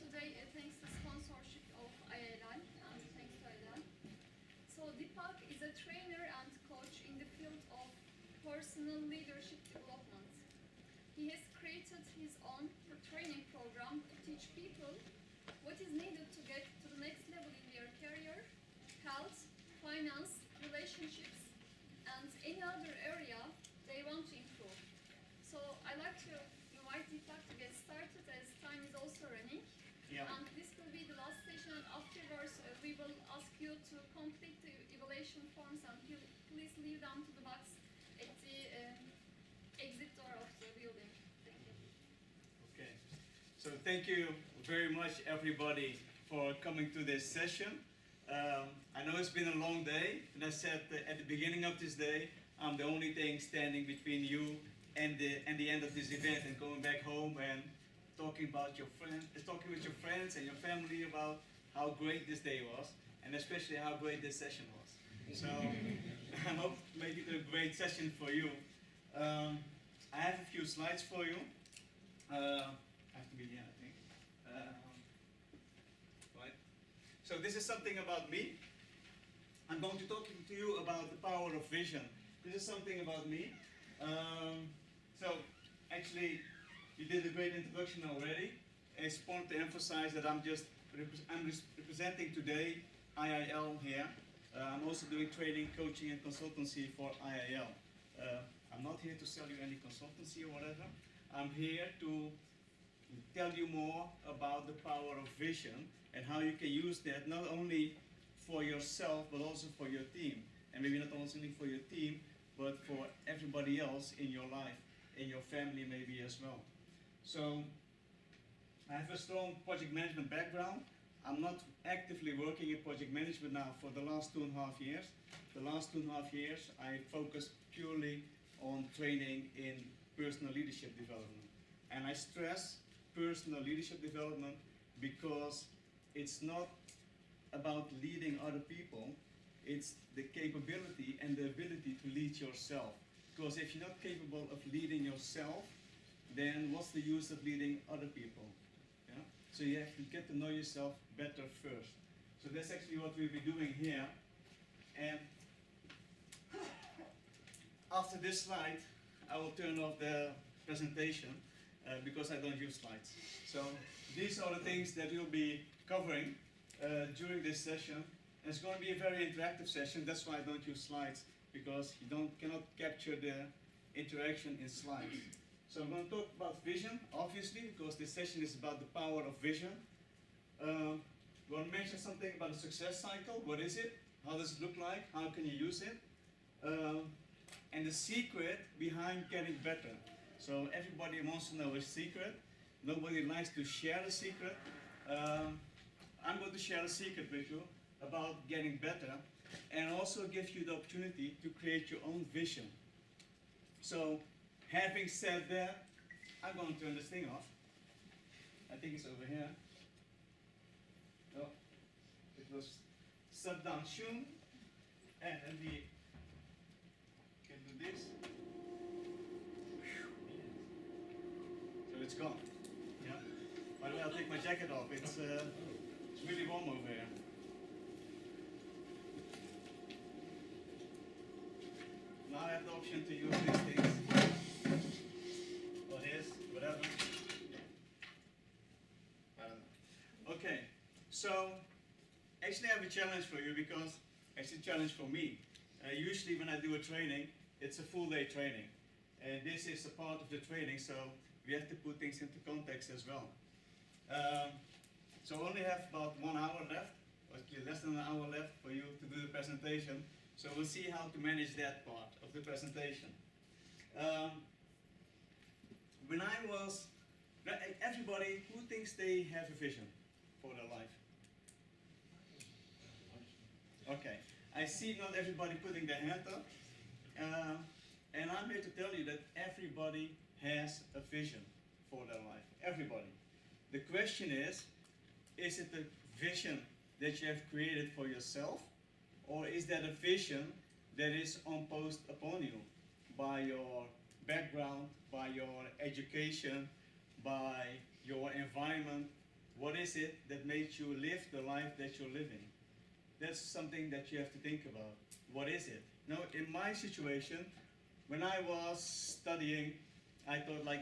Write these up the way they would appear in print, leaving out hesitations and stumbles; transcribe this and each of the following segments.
today thanks to sponsorship of ILL and thanks to ILL. So Diepak is a trainer and coach in the field of personal leadership development. He has created his own training program to teach people what is needed to get to the next level in their career, health, finance, relationships, and any other area they want to improve. So I'd like to invite Diepak to get started as time is also running. Yeah. And this will be the last session, and afterwards we will ask you to complete the evaluation forms and please leave them to the box at the exit door of the building. Thank you. Okay. So thank you very much, everybody, for coming to this session. I know it's been a long day, and I said at the beginning of this day, I'm the only thing standing between you and the end of this event and going back home and talking with your friends and your family about how great this day was, and especially how great this session was. So I hope to make it a great session for you. I have a few slides for you. I have to be here, I think. Right. So this is something about me. I'm going to talk to you about the power of vision. This is something about me. So actually, you did a great introduction already. It's important to emphasize that I'm representing today IIL here. I'm also doing training, coaching, and consultancy for IIL. I'm not here to sell you any consultancy or whatever. I'm here to tell you more about the power of vision and how you can use that not only for yourself but also for your team. And maybe not only for your team, but for everybody else in your life, in your family maybe as well. So I have a strong project management background. I'm not actively working in project management now for the last 2.5 years. The last 2.5 years I focused purely on training in personal leadership development. And I stress personal leadership development because it's not about leading other people, it's the capability and the ability to lead yourself. Because if you're not capable of leading yourself, then what's the use of leading other people? Yeah? So you have to get to know yourself better first. So that's actually what we'll be doing here. And after this slide, I will turn off the presentation because I don't use slides. So these are the things that we'll be covering during this session. And it's going to be a very interactive session. That's why I don't use slides, because you cannot capture the interaction in slides. So I'm going to talk about vision, obviously, because this session is about the power of vision. I'm going to mention something about a success cycle. What is it? How does it look like? How can you use it? And the secret behind getting better. So everybody wants to know a secret. Nobody likes to share a secret. I'm going to share a secret with you about getting better, and also give you the opportunity to create your own vision. So, having said that, I'm going to turn this thing off. I think it's over here. Oh, it was shut down soon, and then we can do this. So it's gone. Yeah. By the way, I'll take my jacket off. It's really warm over here. Now I have the option to use these things, or this, whatever. I don't know. Okay, so actually I have a challenge for you, because it's a challenge for me. Usually when I do a training, it's a full day training. And this is a part of the training, so we have to put things into context as well. So I only have about 1 hour left, or less than an hour left for you to do the presentation. So we'll see how to manage that part of the presentation. When I was, everybody who thinks they have a vision for their life? Okay, I see not everybody putting their hand up. And I'm here to tell you that everybody has a vision for their life. Everybody. The question is it a vision that you have created for yourself? Or is that a vision that is imposed upon you by your background, by your education, by your environment, What is it that makes you live the life that you're living? That's something that you have to think about. What is it? Now, in my situation, when I was studying, I thought like,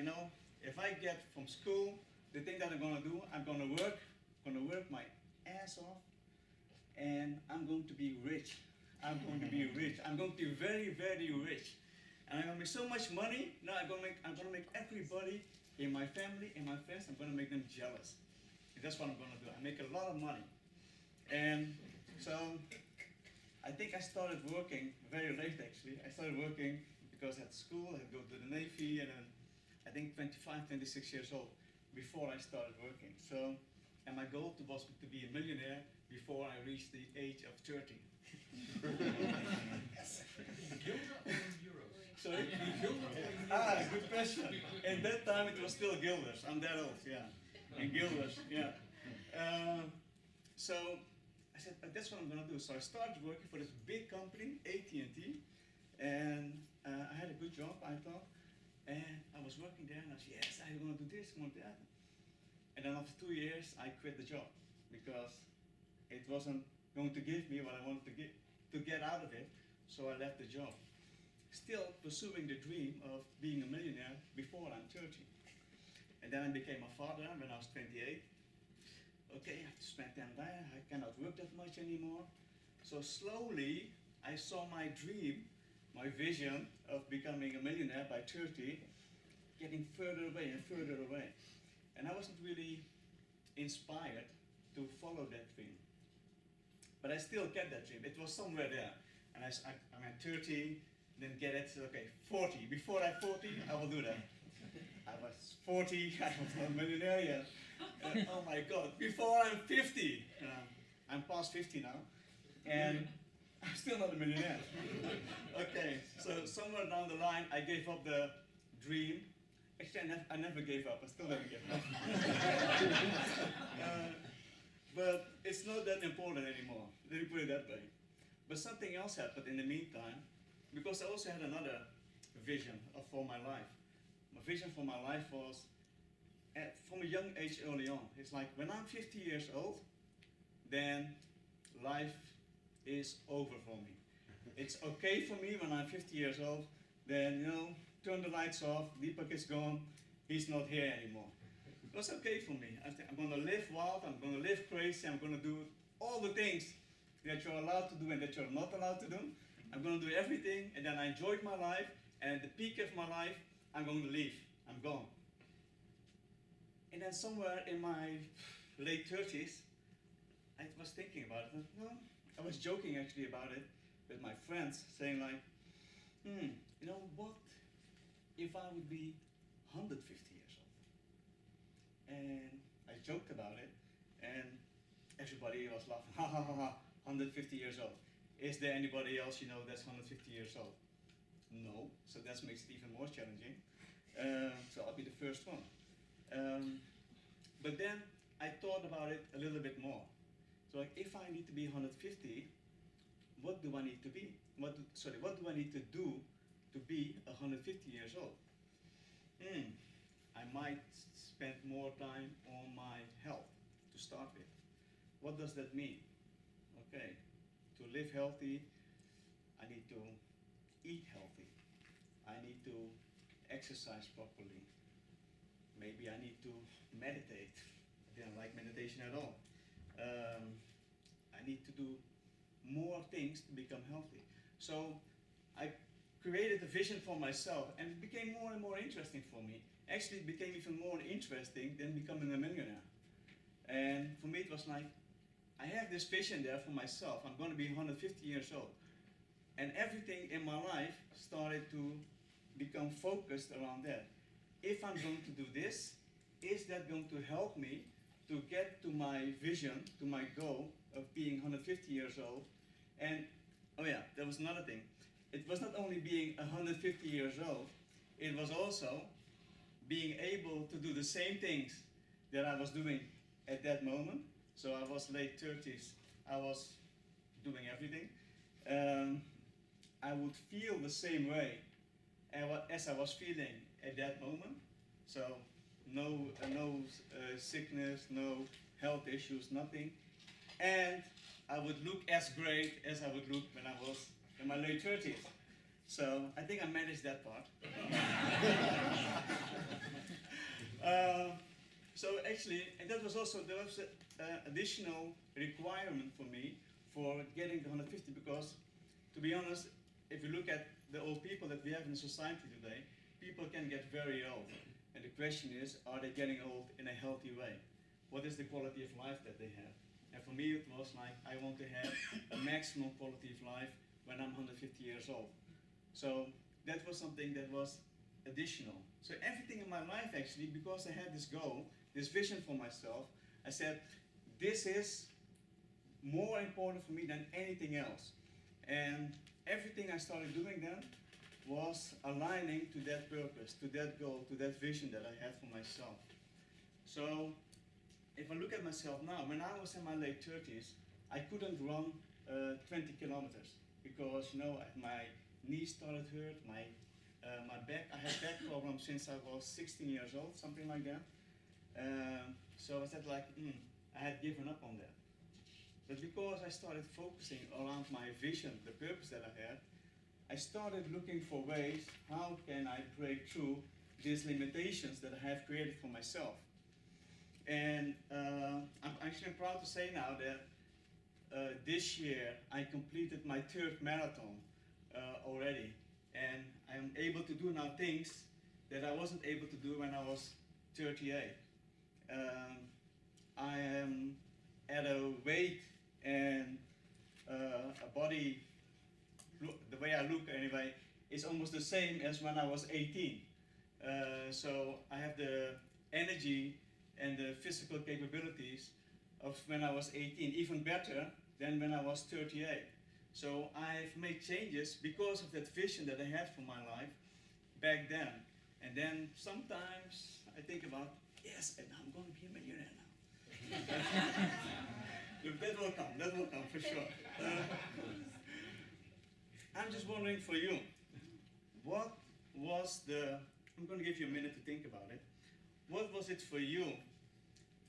if I get from school, the thing that I'm gonna do, I'm gonna work my ass off, and I'm going to be rich. I'm going to be rich. I'm going to be very, very rich. And I'm gonna make so much money. Now I'm gonna make everybody in my family, in my friends, I'm gonna make them jealous. And that's what I'm gonna do. I make a lot of money. And so I think I started working very late actually. I started working because at school I had to go to the Navy, and then I think 25, 26 years old before I started working. So, and my goal was to be a millionaire before I reached the age of 30. Yes. Sorry? Good question. At that time it was still guilders. I'm that old, yeah. And guilders, yeah. So I said, that's what I'm gonna do. So I started working for this big company, AT&T, and I had a good job, I thought. And I was working there, and I said, yes, I'm gonna do this, I'm gonna do that. And then after 2 years, I quit the job because it wasn't going to give me what I wanted to get out of it. So I left the job. Still pursuing the dream of being a millionaire before I'm 30. And then I became a father when I was 28. Okay, I have to spend time there. I cannot work that much anymore. So slowly, I saw my dream, my vision of becoming a millionaire by 30, getting further away and further away. And I wasn't really inspired to follow that dream. But I still kept that dream. It was somewhere there. And I'm at 30, then get it, okay, 40. Before I'm 40, I will do that. I was 40, I was not a millionaire yet. Oh my God, before I'm 50. I'm past 50 now, and I'm still not a millionaire. Okay, so somewhere down the line, I gave up the dream. Actually, I never gave up, I still never gave up. But it's not that important anymore, let me put it that way. But something else happened in the meantime, because I also had another vision for my life. My vision for my life was, from a young age early on, it's like when I'm 50 years old, then life is over for me. It's okay for me when I'm 50 years old, then, turn the lights off, Diepak is gone, he's not here anymore. It was okay for me. I'm going to live wild, I'm going to live crazy, I'm going to do all the things that you're allowed to do and that you're not allowed to do. I'm going to do everything, and then I enjoyed my life, and at the peak of my life, I'm going to leave. I'm gone. And then somewhere in my late 30s, I was thinking about it. I was joking actually about it with my friends, saying like, what if I would be 150 years old? And I joked about it, and everybody was laughing, ha ha ha ha, 150 years old. Is there anybody else you know that's 150 years old? No, so that makes it even more challenging. So I'll be the first one. But then I thought about it a little bit more. So like, if I need to be 150, what do I need to be? What do I need to do to be 150 years old? I might spend more time on my health to start with. What does that mean? Okay, to live healthy, I need to eat healthy. I need to exercise properly. Maybe I need to meditate. I don't like meditation at all. I need to do more things to become healthy. So I created a vision for myself, and it became more and more interesting for me. Actually, it became even more interesting than becoming a millionaire. And for me, it was like, I have this vision there for myself. I'm going to be 150 years old. And everything in my life started to become focused around that. If I'm going to do this, is that going to help me to get to my vision, to my goal of being 150 years old? And, oh yeah, there was another thing. It was not only being 150 years old, it was also being able to do the same things that I was doing at that moment. So I was late 30s, I was doing everything. I would feel the same way as I was feeling at that moment. So no sickness, no health issues, nothing. And I would look as great as I would look when I was in my late 30s. So I think I managed that part. So actually, and that was also, there was an additional requirement for me for getting to 150, because to be honest, if you look at the old people that we have in society today, people can get very old. And the question is, are they getting old in a healthy way? What is the quality of life that they have? And for me, it was like, I want to have a maximum quality of life when I'm 150 years old. So that was something that was additional. So everything in my life, actually, because I had this goal, this vision for myself, I said, this is more important for me than anything else. And everything I started doing then was aligning to that purpose, to that goal, to that vision that I had for myself. So if I look at myself now, when I was in my late 30s, I couldn't run 20 kilometers because, you know, my knees started hurt, my back, I had back problems since I was 16 years old, something like that. So I said like, I had given up on that. But because I started focusing around my vision, the purpose that I had, I started looking for ways, how can I break through these limitations that I have created for myself. And I'm actually proud to say now that this year I completed my 3rd marathon already. And I'm able to do now things that I wasn't able to do when I was 38. I am at a weight and a body, the way I look anyway, is almost the same as when I was 18. So I have the energy and the physical capabilities of when I was 18, even better than when I was 38. So I've made changes because of that vision that I had for my life back then. And then sometimes I think about, yes, and I'm going to be a millionaire now. That will come for sure. I'm just wondering for you, what was I'm going to give you a minute to think about it. What was it for you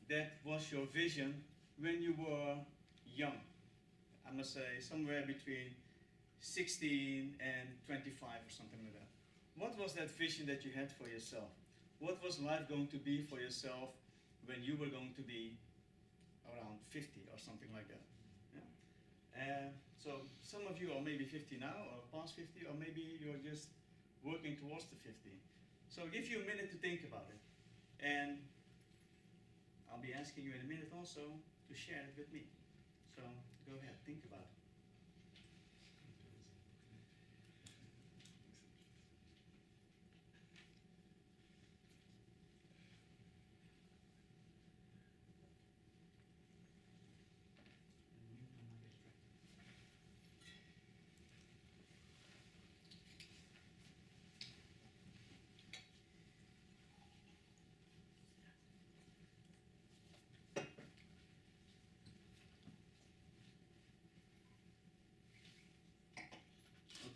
that was your vision when you were young? I must say somewhere between 16 and 25 or something like that. What was that vision that you had for yourself? What was life going to be for yourself when you were going to be around 50 or something like that? Yeah? So some of you are maybe 50 now or past 50, or maybe you're just working towards the 50. So I'll give you a minute to think about it. And I'll be asking you in a minute also to share it with me. So go ahead, think about it.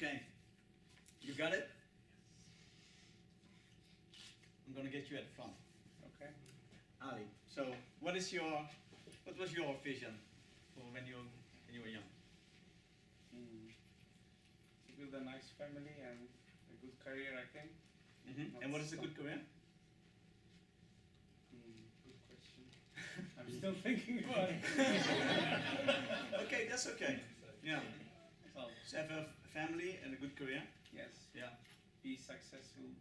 Okay, you got it? I'm going to get you at the front. Okay, Ali. So, what was your vision for when you were young? To build a nice family and a good career, I think. And what is a good career? Good question. I'm still thinking about it. Okay, that's okay. Yeah. So have a family and a good career. Yes. Yeah. Be successful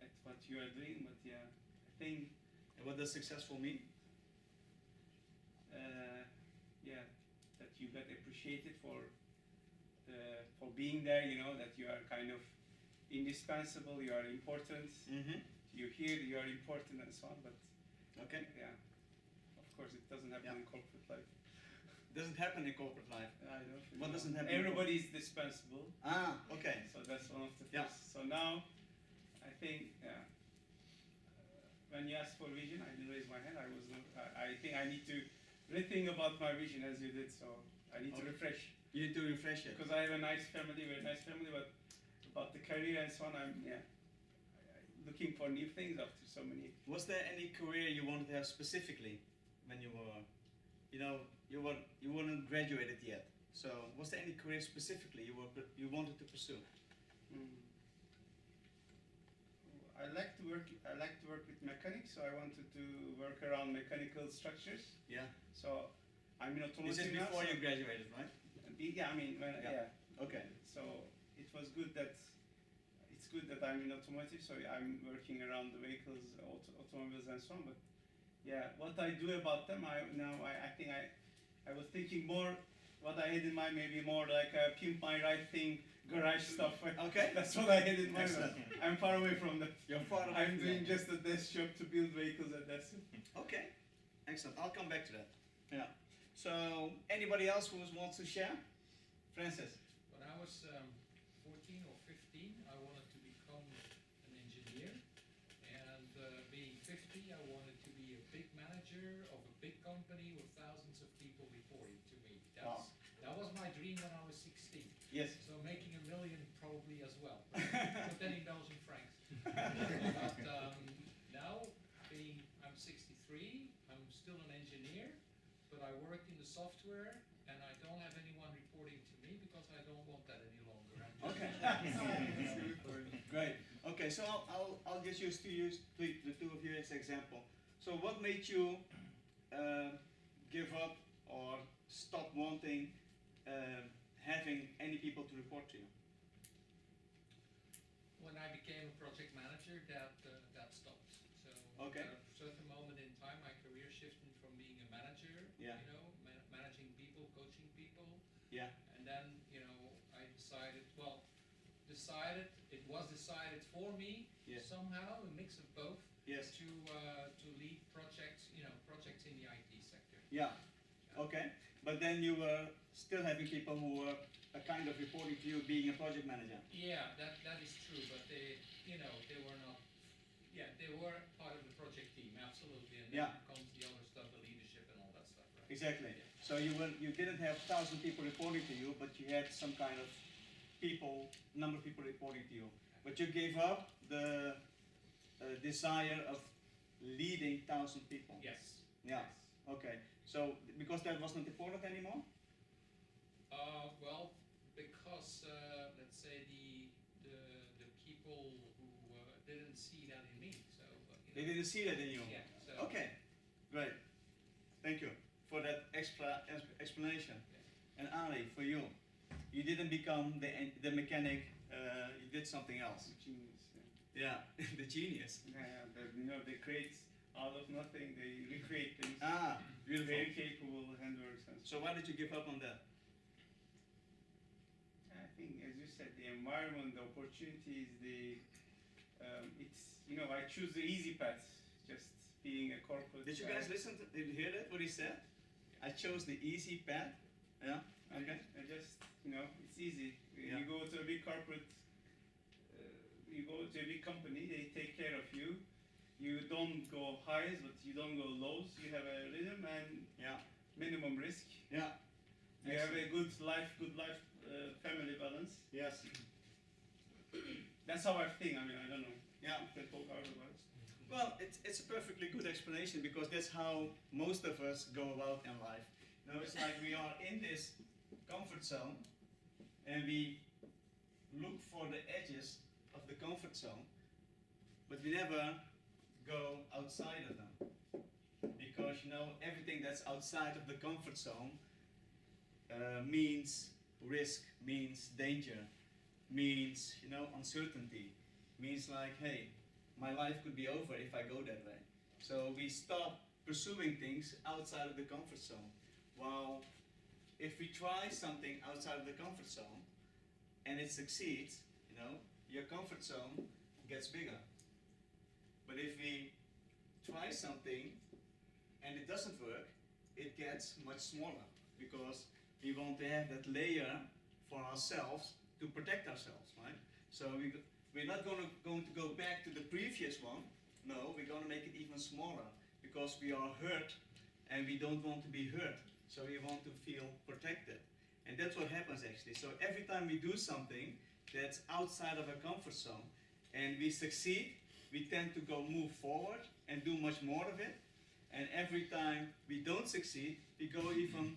at what you are doing, but yeah, I think. And what does successful mean? Yeah, that you get appreciated for being there. You know that you are kind of indispensable. You are important. You're here. You are important, and so on. But okay. Yeah. Of course, it doesn't happen in corporate life. Doesn't happen in corporate life. I don't think what so. Doesn't happen? Everybody is dispensable. Ah, okay. So that's one of the things. So now, I think, when you asked for vision, I didn't raise my hand. I think I need to rethink about my vision as you did. So I need to refresh. You need to refresh it. Because I have a nice family, very nice family, but about the career and so on, I'm looking for new things after so many. Was there any career you wanted to have specifically? when you were, you weren't graduated yet. So was there any career specifically you wanted to pursue? Mm. I like to work with mechanics, so I wanted to work around mechanical structures. Yeah. So I'm in automotive This is now, before so you graduated, right? yeah, I mean, Yeah. Okay. So it was good that it's good that I'm in automotive, so I'm working around the vehicles, automobiles, and so on. But yeah, what I do about them, I think I was thinking more. What I had in mind, maybe more like a pimp my ride thing, garage stuff. Okay. That's what I had in mind. Excellent. I'm far away from that. You're far away I'm from doing that. just a desk job to build vehicles, and that's it. Okay. Excellent. I'll come back to that. Yeah. So anybody else who wants to share? Francis. When I was 14 or 15, I wanted to become an engineer, and being 50, I wanted to be a big manager of a big company with thousands of people reporting to me. That was my dream when I was 16. Yes. So making $1 million probably as well, but then in Belgian francs. But now, I'm 63, I'm still an engineer, but I work in the software, and I don't have anyone reporting to me because I don't want that any longer. Okay. Great. Okay, so I'll just use the two of you as example. So what made you give up or stop wanting having any people to report to you? When I became a project manager, that stopped. So Okay. at a certain moment in time, my career shifted from being a manager, Yeah. managing people, coaching people, Yeah. and then I decided it was decided for me Yes. somehow, a mix of both, Yes. to lead projects, projects in the IT sector. Yeah. Okay. But then you were still having people who were kind of reporting to you being a project manager. Yeah, that is true, but they were not. Yeah, they were part of the project team, absolutely, and then Yeah. comes the other stuff, the leadership and all that stuff, right? Exactly. Yeah. So you didn't have 1,000 people reporting to you, but you had some kind of number of people reporting to you. But you gave up the desire of leading 1,000 people. Yes. Yeah. Yes. Okay. So because that wasn't important anymore. Well, because let's say the people who didn't see that in me, so They didn't see that in you. Yeah. So Okay. Great. Thank you for that extra explanation. Yeah. And Ali, for you, you didn't become the mechanic. You did something else. Genius. Yeah, the genius. Yeah, they create out of nothing. They recreate things. Ah, beautiful. Very capable handworks. And So why did you give up on that? I think, as you said, the environment, the opportunities, I choose the easy path. Just being a corporate. Did you guys listen? Did you hear that? What he said? I chose the easy path. Yeah. Okay. I just, it's easy. Yeah. You go to a big corporate, you go to a big company, they take care of you. You don't go highs, but you don't go lows. You have a rhythm and Yeah. minimum risk. Yeah. You have a good life, family balance. Yes. That's how I think. I don't know. Yeah. If they talk otherwise. Well, it's a perfectly good explanation because that's how most of us go about in life. It's like we are in this comfort zone and we look for the edges of the comfort zone, but we never go outside of them. Because everything that's outside of the comfort zone means risk, means danger, means uncertainty, means like, hey, my life could be over if I go that way. So we stop pursuing things outside of the comfort zone. While if we try something outside of the comfort zone and it succeeds, your comfort zone gets bigger. But if we try something and it doesn't work, it gets much smaller because we want to have that layer for ourselves to protect ourselves, right? So we're not going to go back to the previous one. No, we're going to make it even smaller because we are hurt and we don't want to be hurt. So we want to feel protected. And that's what happens actually. So every time we do something that's outside of our comfort zone and we succeed, we tend to move forward and do much more of it. And every time we don't succeed, we go even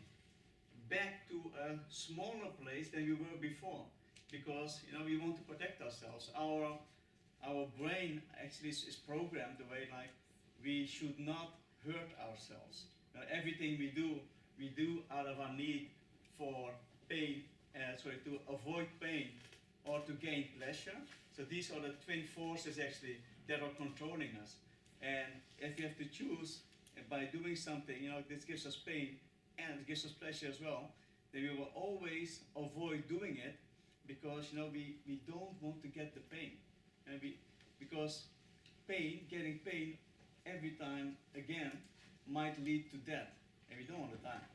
back to a smaller place than we were before, because we want to protect ourselves. Our brain actually is programmed the way like we should not hurt ourselves. Everything we do out of our need for pain, to avoid pain or to gain pleasure. So these are the twin forces actually that are controlling us. And if we have to choose by doing something, this gives us pain and it gives us pleasure as well, then we will always avoid doing it, because we don't want to get the pain. And because getting pain every time again might lead to death, and we don't want to die.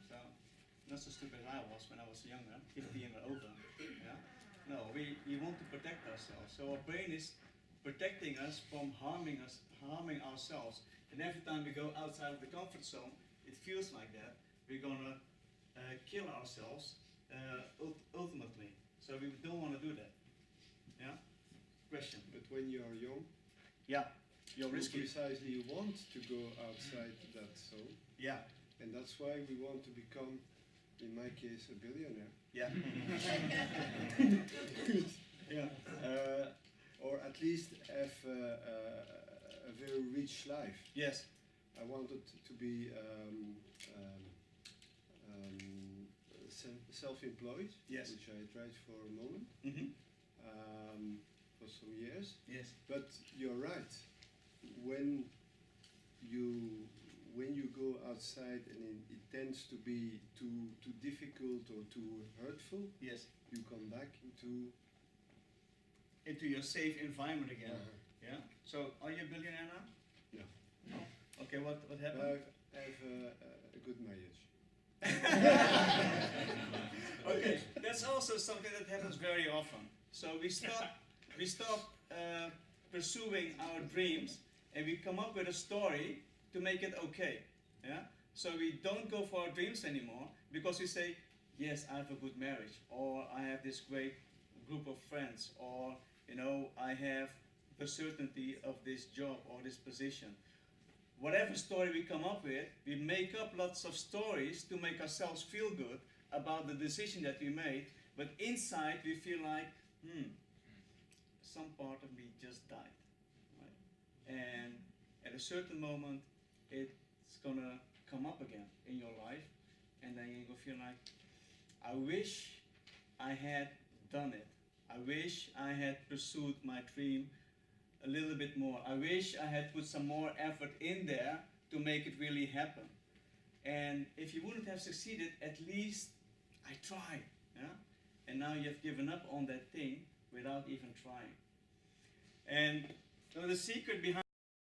So not so stupid as I was when I was younger, 15 or over. Yeah? No, we want to protect ourselves. So our brain is protecting us from harming ourselves. And every time we go outside of the comfort zone, it feels like that. We're gonna kill ourselves ultimately. So we don't want to do that. Yeah? Question. But when you are young, yeah, you're risky. Precisely, you want to go outside that zone. Yeah. And that's why we want to become, in my case, a billionaire. Yeah. Yeah. Or at least have a very rich life. Yes. I wanted to be self-employed, yes, which I tried for a moment, for some years. Yes. But you're right. When you go outside and it tends to be too difficult or too hurtful, yes, you come back into your safe environment again. Yeah. So, are you a billionaire now? No. No. Okay. What happened? I have a good marriage. Okay, that's also something that happens very often. So we stop pursuing our dreams, and we come up with a story to make it okay. Yeah. So we don't go for our dreams anymore because we say, yes, I have a good marriage, or I have this great group of friends, or I have the certainty of this job or this position. Whatever story we come up with, we make up lots of stories to make ourselves feel good about the decision that we made, but inside we feel like, some part of me just died. Right? And at a certain moment, it's gonna come up again in your life, and then you're gonna feel like, I wish I had done it. I wish I had pursued my dream a little bit more. I wish I had put some more effort in there to make it really happen. And if you wouldn't have succeeded, at least I tried. Yeah? And now you have given up on that thing without even trying. And so the secret behind